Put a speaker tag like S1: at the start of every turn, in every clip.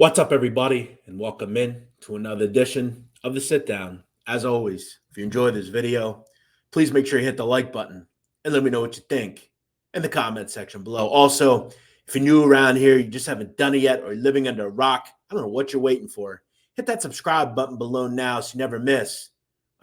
S1: What's up, everybody, and welcome in to another edition of the Sitdown. As always, if you enjoy this video, please make sure you hit the like button and let me know what you think in the comment section below. Also, if you're new around here, you just haven't done it yet, or you're living under a rock, I don't know what you're waiting for. Hit that subscribe button below now so you never miss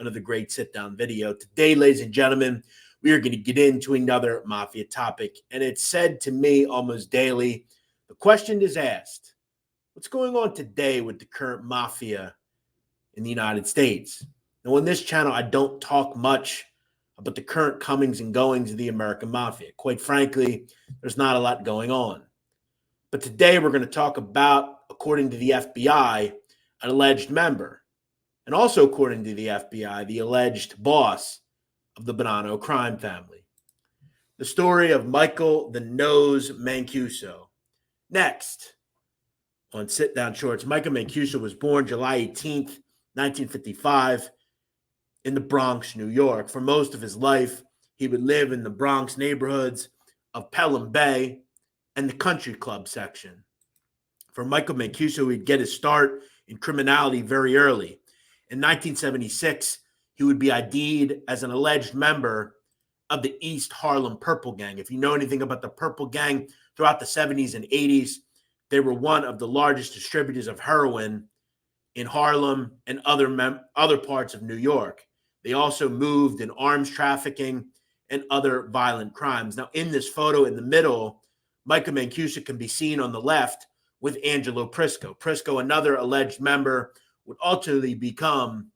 S1: another great sit-down video. Today, ladies and gentlemen, we are going to get into another mafia topic, and it's said to me almost daily. The question is asked: what's going on today with the current mafia in the United States? Now, on this channel, I don't talk much about the current comings and goings of the American mafia. Quite frankly, there's not a lot going on. But today we're going to talk about, according to the FBI, an alleged member, and also according to the FBI, the alleged boss of the Bonanno Crime Family. The story of Michael the Nose Mancuso. Next on Sit Down Shorts, Michael Mancuso was born July 18th, 1955, in the Bronx, New York. For most of his life, he would live in the Bronx neighborhoods of Pelham Bay and the country club section. For Michael Mancuso, he'd get his start in criminality very early. In 1976, he would be ID'd as an alleged member of the East Harlem Purple Gang. If you know anything about the Purple Gang, throughout the 70s and 80s, they were one of the largest distributors of heroin in Harlem and other parts of New York. They also moved in arms trafficking and other violent crimes. Now, in this photo in the middle, Michael Mancuso can be seen on the left with Angelo Prisco. Prisco, another alleged member, would ultimately become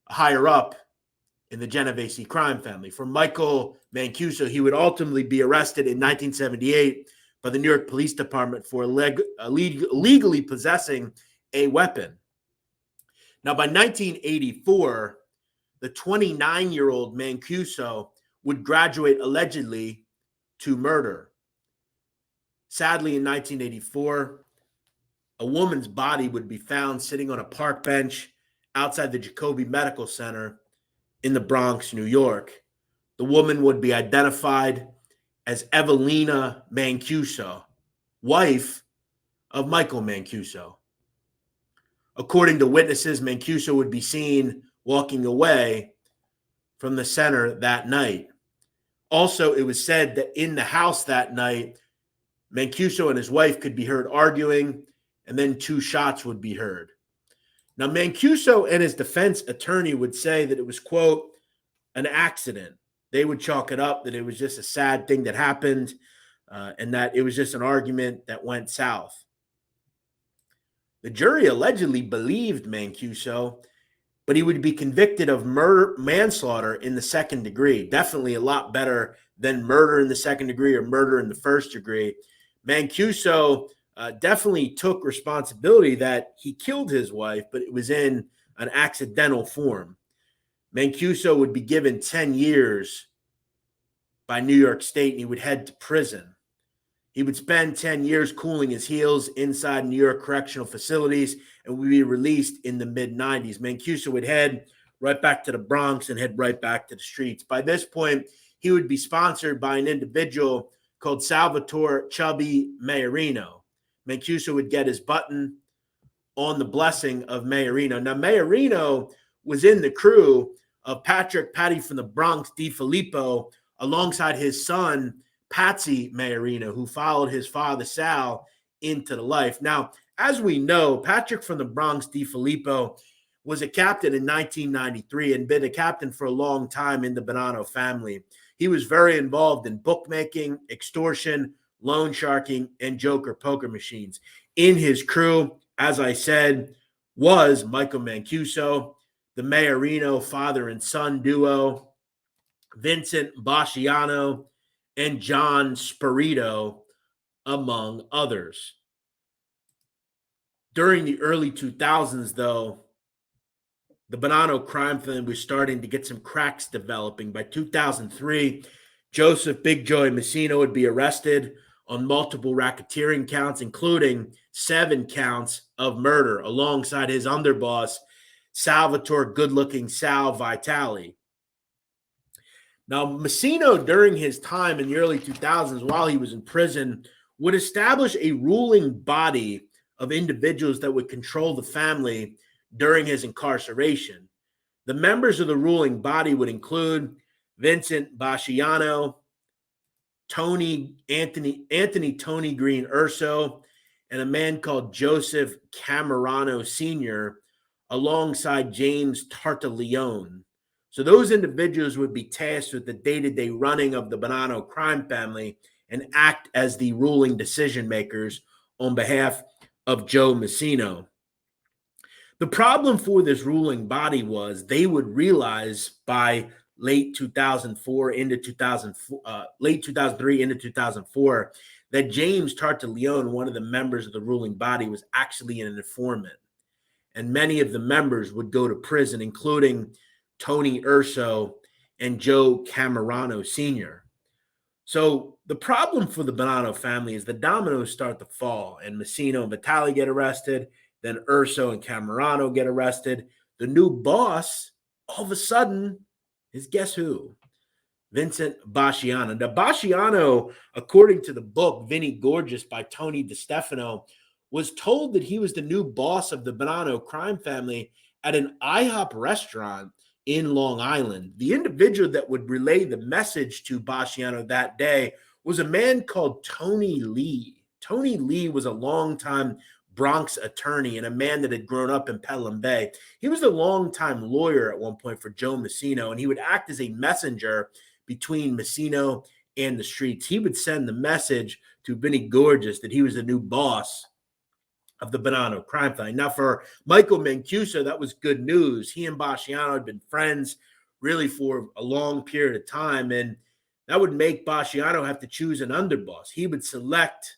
S1: higher up in the Genovese crime family. For Michael Mancuso, he would ultimately be arrested in 1978 by the New York Police Department for illegally possessing a weapon. Now, by 1984, the 29-year-old Mancuso would graduate allegedly to murder. Sadly, in 1984, a woman's body would be found sitting on a park bench outside the Jacobi Medical Center in the Bronx, New York. The woman would be identified as Evelina Mancuso, wife of Michael Mancuso. According to witnesses, Mancuso would be seen walking away from the center that night. Also, it was said that in the house that night, Mancuso and his wife could be heard arguing, and then 2 shots would be heard. Now, Mancuso and his defense attorney would say that it was, quote, an accident. They would chalk it up that it was just a sad thing that happened and that it was just an argument that went south. The jury allegedly believed Mancuso, but he would be convicted of manslaughter in the second degree. Definitely a lot better than murder in the second degree or murder in the first degree. Mancuso definitely took responsibility that he killed his wife, but it was in an accidental form. Mancuso would be given 10 years by New York State, and he would head to prison. He would spend 10 years cooling his heels inside New York correctional facilities and would be released in the mid-90s. Mancuso would head right back to the Bronx and head right back to the streets. By this point, he would be sponsored by an individual called Salvatore "Chubby" Maiorino. Mancuso would get his button on the blessing of Maiorino. Now, Maiorino was in the crew of Patty from the Bronx DiFilippo, alongside his son, Patsy Maiorino, who followed his father, Sal, into the life. Now, as we know, Patrick from the Bronx DiFilippo was a captain in 1993 and been a captain for a long time in the Bonanno family. He was very involved in bookmaking, extortion, loan sharking, and joker poker machines. In his crew, as I said, was Michael Mancuso, the Maiorino father and son duo, Vincent Basciano, and John Spirito, among others. During the early 2000s, though, the Bonanno crime family was starting to get some cracks developing. By 2003, Joseph Big Joey Messina would be arrested on multiple racketeering counts, including 7 counts of murder, alongside his underboss, Salvatore Good-Looking Sal Vitale. Now, Messina, during his time in the early 2000s, while he was in prison, would establish a ruling body of individuals that would control the family during his incarceration. The members of the ruling body would include Vincent Basciano, Anthony Tony Green Urso, and a man called Joseph Camerano Sr., alongside James Tartaglione. So those individuals would be tasked with the day-to-day running of the Bonanno crime family and act as the ruling decision makers on behalf of Joe Messino. The problem for this ruling body was they would realize by late 2004 into 2004, late 2003 into 2004, that James Tartaglione, one of the members of the ruling body, was actually an informant. And many of the members would go to prison, including Tony Urso and Joe Camerano Sr. So the problem for the Bonanno family is the dominoes start to fall, and Messino and Vitale get arrested. Then Urso and Camerano get arrested. The new boss, all of a sudden, is guess who? Vincent Basciano. Now, Basciano, according to the book Vinny Gorgeous by Tony DeStefano, was told that he was the new boss of the Bonanno crime family at an IHOP restaurant in Long Island. The individual that would relay the message to Basciano that day was a man called Tony Lee. Tony Lee was a longtime Bronx attorney and a man that had grown up in Pelham Bay. He was a longtime lawyer at one point for Joe Messino, and he would act as a messenger between Messino and the streets. He would send the message to Vinny Gorgeous that he was the new boss of the Bonanno crime family. Now, for Michael Mancuso, that was good news. He and Basciano had been friends really for a long period of time, and that would make Basciano have to choose an underboss. He would select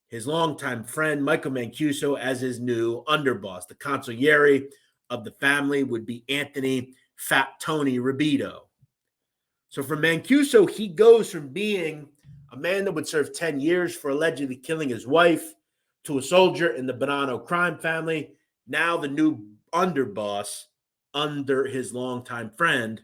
S1: his longtime friend, Michael Mancuso, as his new underboss. The consigliere of the family would be Anthony Fat Tony Ribito. So for Mancuso, he goes from being a man that would serve 10 years for allegedly killing his wife to a soldier in the Bonanno crime family, now the new underboss under his longtime friend,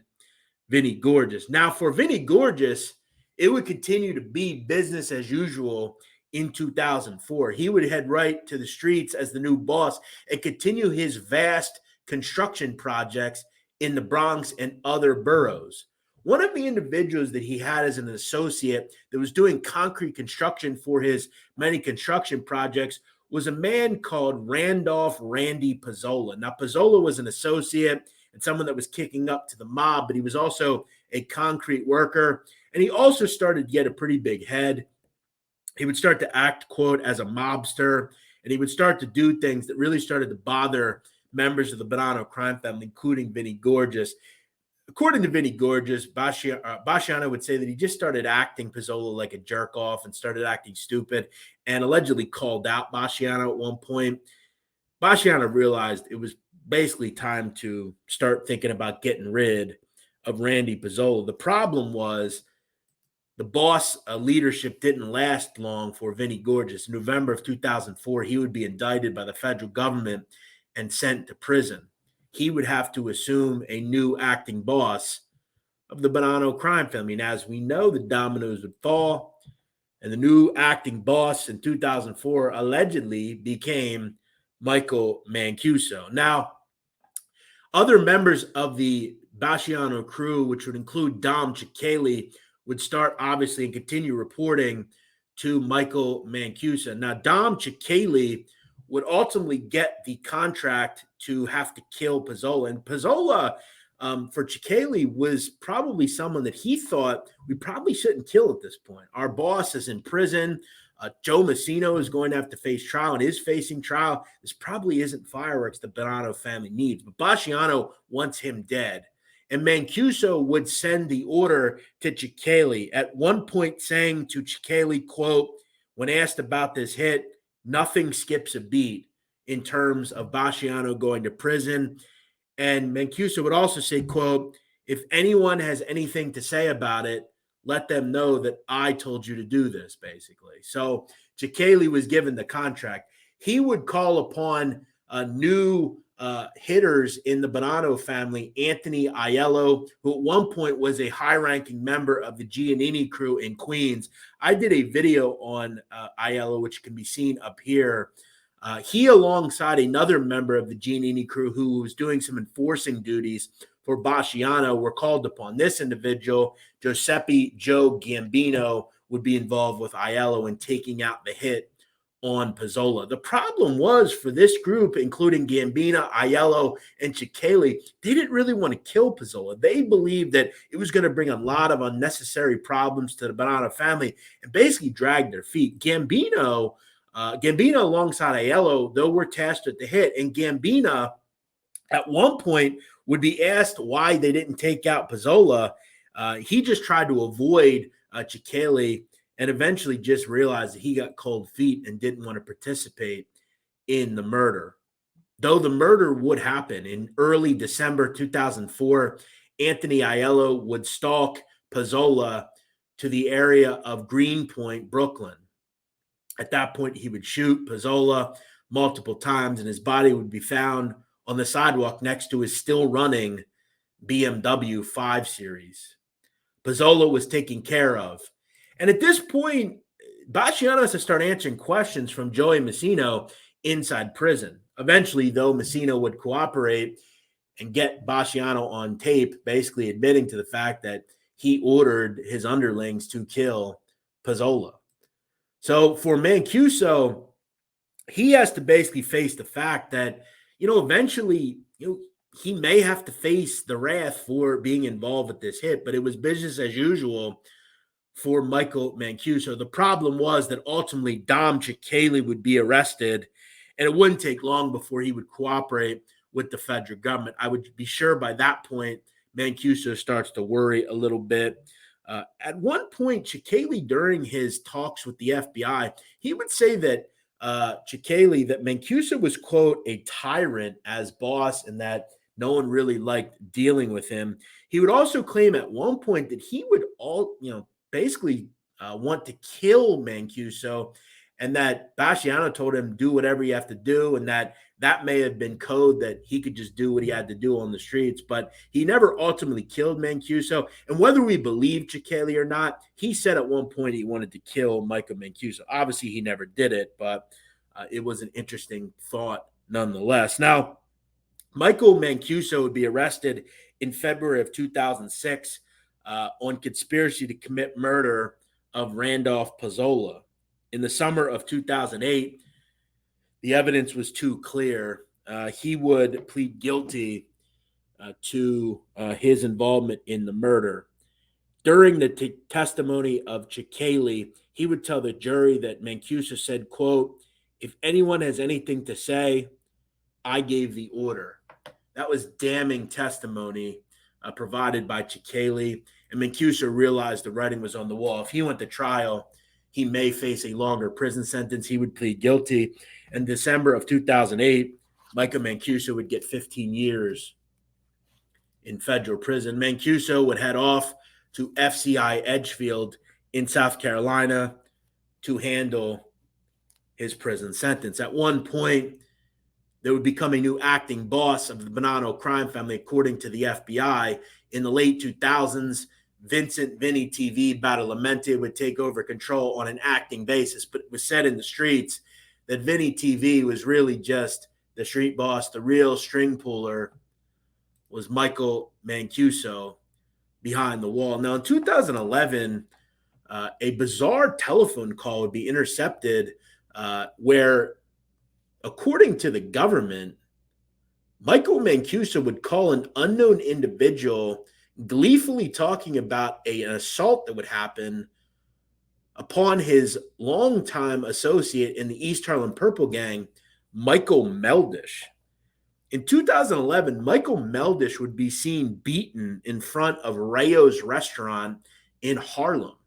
S1: Vinny Gorgeous. Now, for Vinny Gorgeous, it would continue to be business as usual in 2004. He would head right to the streets as the new boss and continue his vast construction projects in the Bronx and other boroughs. One of the individuals that he had as an associate that was doing concrete construction for his many construction projects was a man called Randolph Randy Pizzola. Now, Pizzola was an associate and someone that was kicking up to the mob, but he was also a concrete worker. And he also started to get a pretty big head. He would start to act, quote, as a mobster, and he would start to do things that really started to bother members of the Bonanno crime family, including Vinny Gorgeous. According to Vinny Gorgeous, Basciano would say that he just started acting Pizzola like a jerk off and started acting stupid, and allegedly called out Basciano at one point. Basciano realized it was basically time to start thinking about getting rid of Randy Pizzola. The problem was the boss leadership didn't last long for Vinny Gorgeous. In November of 2004, he would be indicted by the federal government and sent to prison. He would have to assume a new acting boss of the Bonanno crime family. And as we know, the dominoes would fall, and the new acting boss in 2004 allegedly became Michael Mancuso. Now, other members of the Basciano crew, which would include Dom Cicchelli, would start obviously and continue reporting to Michael Mancuso. Now, Dom Cicchelli would ultimately get the contract to have to kill Pizzola. And Pizzola, for Cicchelli, was probably someone that he thought we probably shouldn't kill at this point. Our boss is in prison. Joe Messino is going to have to face trial and is facing trial. This probably isn't fireworks the Bonanno family needs. But Basciano wants him dead. And Mancuso would send the order to Cicchelli, at one point saying to Cicchelli, quote, when asked about this hit, nothing skips a beat in terms of Basciano going to prison. And Mancuso would also say, quote, if anyone has anything to say about it, let them know that I told you to do this, basically. So Cicchelli was given the contract. He would call upon new hitters in the Bonanno family, Anthony Aiello, who at one point was a high-ranking member of the Giannini crew in Queens. I did a video on Aiello, which can be seen up here. He, alongside another member of the Giannini crew who was doing some enforcing duties for Basciano, were called upon. This individual, Giuseppe Joe Gambino, would be involved with Aiello in taking out the hit on Pizzola. The problem was for this group, including Gambino, Aiello, and Cicchelli, they didn't really want to kill Pizzola. They believed that it was going to bring a lot of unnecessary problems to the Bonanno family and basically drag their feet. Gambino alongside Aiello, though, were tasked with the hit, and Gambino at one point would be asked why they didn't take out Pizzola. He just tried to avoid Cicchelli and eventually just realized that he got cold feet and didn't want to participate in the murder. Though the murder would happen in early December 2004, Anthony Aiello would stalk Pizzola to the area of Greenpoint, Brooklyn. At that point, he would shoot Pizzola multiple times, and his body would be found on the sidewalk next to his still running BMW 5 Series. Pizzola was taken care of. And at this point, Basciano has to start answering questions from Joey Massino inside prison. Eventually, though, Massino would cooperate and get Basciano on tape, basically admitting to the fact that he ordered his underlings to kill Pizzola. So for Mancuso, he has to basically face the fact that, eventually, he may have to face the wrath for being involved with this hit, but it was business as usual for Michael Mancuso. The problem was that ultimately Dom Cicchelli would be arrested, and it wouldn't take long before he would cooperate with the federal government. I would be sure by that point, Mancuso starts to worry a little bit. At one point, Cicchelli, during his talks with the FBI, he would say that Cicchelli, that Mancuso was, quote, a tyrant as boss and that no one really liked dealing with him. He would also claim at one point that he would basically want to kill Mancuso, and that Basciano told him, do whatever you have to do, and that may have been code that he could just do what he had to do on the streets. But he never ultimately killed Mancuso. And whether we believe Cicchelli or not, he said at one point he wanted to kill Michael Mancuso. Obviously, he never did it, but it was an interesting thought nonetheless. Now, Michael Mancuso would be arrested in February of 2006 on conspiracy to commit murder of Randolph Pizzola. In the summer of 2008, the evidence was too clear. He would plead guilty to his involvement in the murder. During the testimony of Cicchelli, he would tell the jury that Mancuso said, quote, if anyone has anything to say, I gave the order. That was damning testimony provided by Cicchelli, and Mancuso realized the writing was on the wall. If he went to trial, he may face a longer prison sentence. He would plead guilty. In December of 2008, Michael Mancuso would get 15 years in federal prison. Mancuso would head off to FCI Edgefield in South Carolina to handle his prison sentence. At one point, there would become a new acting boss of the Bonanno Crime Family, according to the FBI. In the late 2000s, Vincent Vinny TV Badalamenti would take over control on an acting basis, but it was said in the streets that Vinny TV was really just the street boss. The real string puller was Michael Mancuso behind the wall. Now, in 2011, a bizarre telephone call would be intercepted where, according to the government, Michael Mancuso would call an unknown individual gleefully talking about an assault that would happen upon his longtime associate in the East Harlem Purple Gang, Michael Meldish. In 2011, Michael Meldish would be seen beaten in front of Rayo's restaurant in Harlem.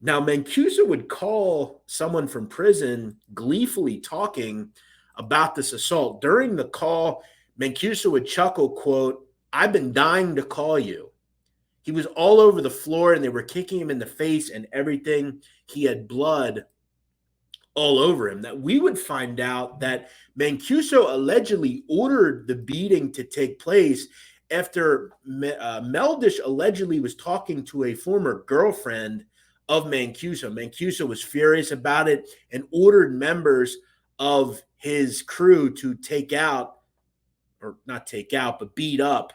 S1: Now, Mancuso would call someone from prison gleefully talking about this assault. During the call, Mancuso would chuckle, quote, I've been dying to call you. He was all over the floor and they were kicking him in the face and everything. He had blood all over him. That we would find out that Mancuso allegedly ordered the beating to take place after Meldish allegedly was talking to a former girlfriend of Mancuso. Mancuso was furious about it and ordered members of his crew to take out, or not take out, but beat up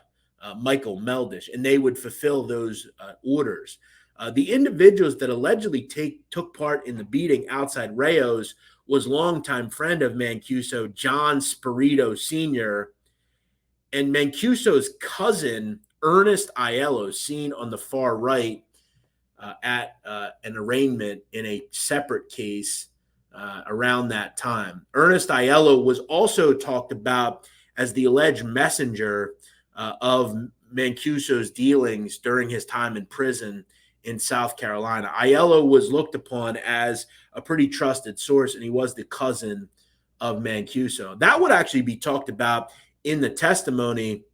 S1: Michael Meldish, and they would fulfill those orders. The individuals that allegedly took part in the beating outside Rayo's was longtime friend of Mancuso, John Spirito Sr., and Mancuso's cousin, Ernest Aiello, seen on the far right at an arraignment in a separate case around that time. Ernest Aiello was also talked about as the alleged messenger of Mancuso's dealings during his time in prison in South Carolina. Aiello was looked upon as a pretty trusted source, and he was the cousin of Mancuso. That would actually be talked about in the testimony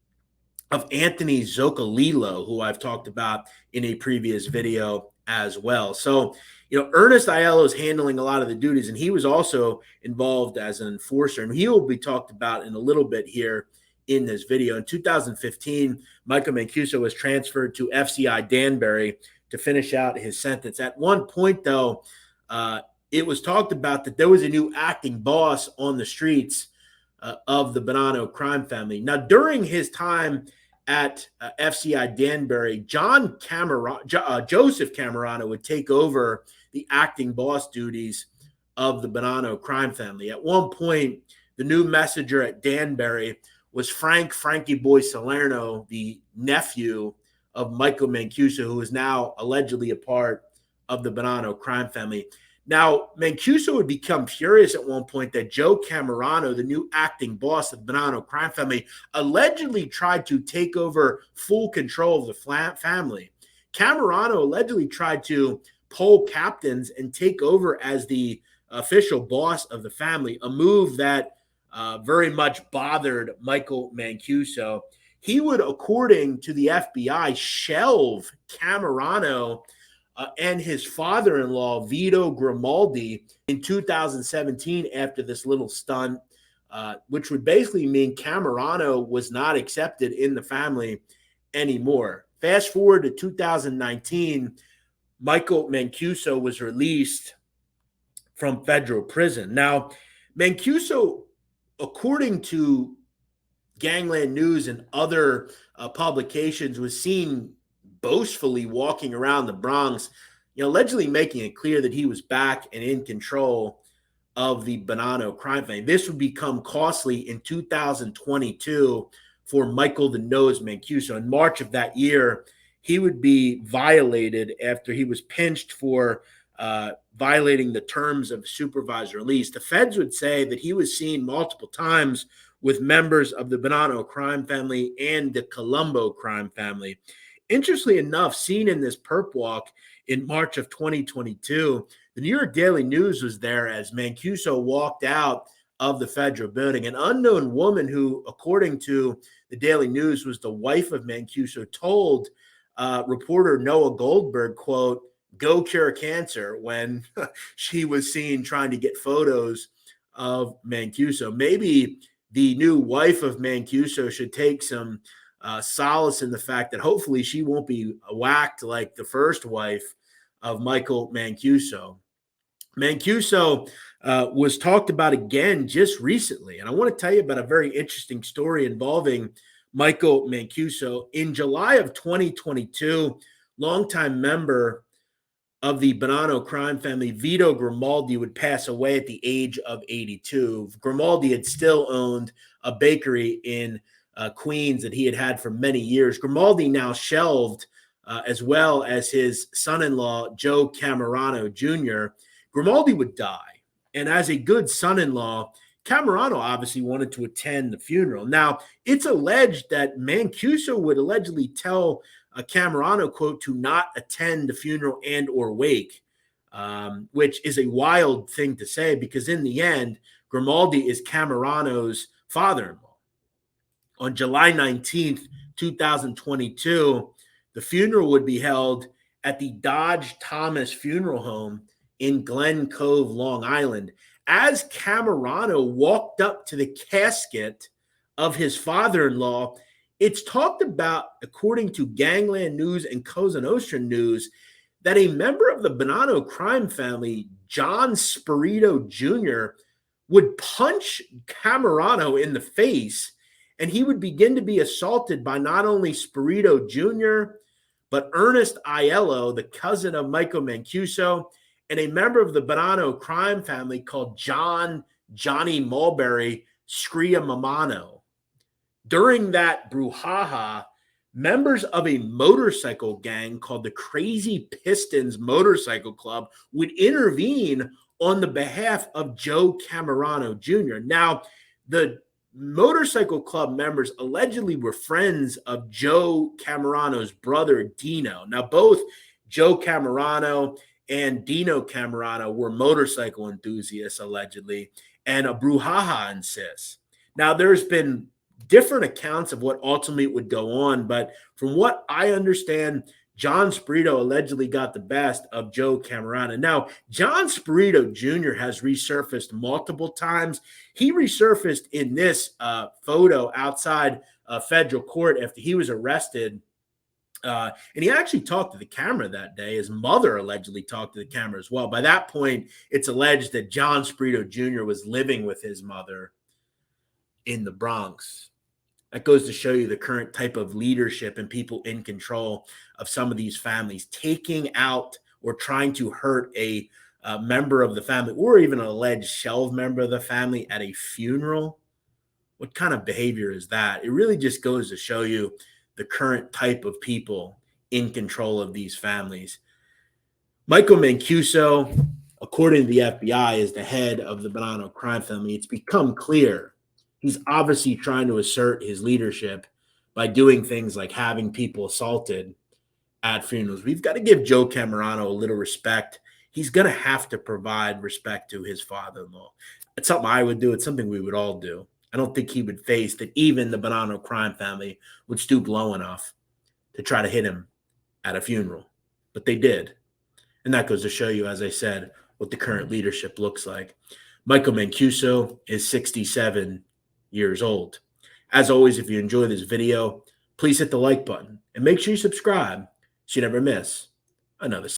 S1: of Anthony Zoccalillo, who I've talked about in a previous video as well. So, Ernest Aiello is handling a lot of the duties, and he was also involved as an enforcer, and he will be talked about in a little bit here in this video. In 2015, Michael Mancuso was transferred to FCI Danbury to finish out his sentence. At one point, though, it was talked about that there was a new acting boss on the streets of the Bonanno Crime Family. Now, during his time at FCI Danbury, Joseph Camerano would take over the acting boss duties of the Bonanno Crime Family. At one point, the new messenger at Danbury was Frankie Boy Salerno, the nephew of Michael Mancuso, who is now allegedly a part of the Bonanno Crime Family. Now, Mancuso would become furious at one point that Joe Camerano, the new acting boss of the Bonanno Crime Family, allegedly tried to take over full control of the family. Camerano allegedly tried to poll captains and take over as the official boss of the family, a move that very much bothered Michael Mancuso. He would, according to the FBI, shelve Camerano and his father-in-law, Vito Grimaldi, in 2017 after this little stunt, which would basically mean Camerano was not accepted in the family anymore. Fast forward to 2019, Michael Mancuso was released from federal prison. Now, Mancuso, according to Gangland News and other publications, was seen boastfully walking around the Bronx, allegedly making it clear that he was back and in control of the Bonanno Crime Family. This would become costly in 2022 for Michael the Nose Mancuso. In March of that year, he would be violated after he was pinched for violating the terms of supervised release. The feds would say that he was seen multiple times with members of the Bonanno Crime Family and the Colombo Crime Family. Interestingly enough, seen in this perp walk in March of 2022, the New York Daily News was there as Mancuso walked out of the federal building. An unknown woman who, according to the Daily News, was the wife of Mancuso, told reporter Noah Goldberg, quote, "Go cure cancer," when she was seen trying to get photos of Mancuso. Maybe the new wife of Mancuso should take some solace in the fact that hopefully she won't be whacked like the first wife of Michael Mancuso. Mancuso was talked about again just recently, and I want to tell you about a very interesting story involving Michael Mancuso. In July of 2022, longtime member of the Bonanno Crime Family, Vito Grimaldi, would pass away at the age of 82. Grimaldi had still owned a bakery in Queens that he had had for many years. Grimaldi now shelved, as well as his son-in-law, Joe Camerano Jr. Grimaldi would die. And as a good son-in-law, Camerano obviously wanted to attend the funeral. Now, it's alleged that Mancuso would allegedly tell Camerano, quote, to not attend the funeral and or wake, which is a wild thing to say because in the end, Grimaldi is Camerano's father-in-law. On July 19th, 2022, the funeral would be held at the Dodge Thomas Funeral Home in Glen Cove, Long Island. As Camerano walked up to the casket of his father-in-law, it's talked about, according to Gangland News and Cosa Nostra News, that a member of the Bonanno Crime Family, John Spirito Jr., would punch Camerano in the face, and he would begin to be assaulted by not only Spirito Jr., but Ernest Aiello, the cousin of Michael Mancuso, and a member of the Bonanno crime family called Johnny Mulberry Scriamamano. During that brouhaha, members of a motorcycle gang called the Crazy Pistons Motorcycle Club would intervene on the behalf of Joe Camerano Jr. Now, the motorcycle club members allegedly were friends of Joe Camerano's brother, Dino. Now, both Joe Camerano and Dino Camerano were motorcycle enthusiasts, allegedly, and a brouhaha insists. Now, there's been different accounts of what ultimately would go on, but from what I understand, John Spirito allegedly got the best of Joe Camerano. Now, John Spirito Jr. has resurfaced multiple times. He resurfaced in this photo outside federal court after he was arrested. And he actually talked to the camera that day. His mother allegedly talked to the camera as well. By that point, it's alleged that John Spirito Jr. was living with his mother in the Bronx. That goes to show you the current type of leadership and people in control of some of these families, taking out or trying to hurt a member of the family or even an alleged shelved member of the family at a funeral. What kind of behavior is that? It really just goes to show you the current type of people in control of these families. Michael Mancuso, according to the FBI, is the head of the Bonanno Crime Family. It's become clear he's obviously trying to assert his leadership by doing things like having people assaulted at funerals. We've got to give Joe Camerano a little respect. He's going to have to provide respect to his father-in-law. It's something I would do. It's something we would all do. I don't think he would face that even the Bonanno crime family would stoop low enough to try to hit him at a funeral. But they did. And that goes to show you, as I said, what the current leadership looks like. Michael Mancuso is 67 years old. As always, if you enjoy this video, please hit the like button and make sure you subscribe so you never miss another.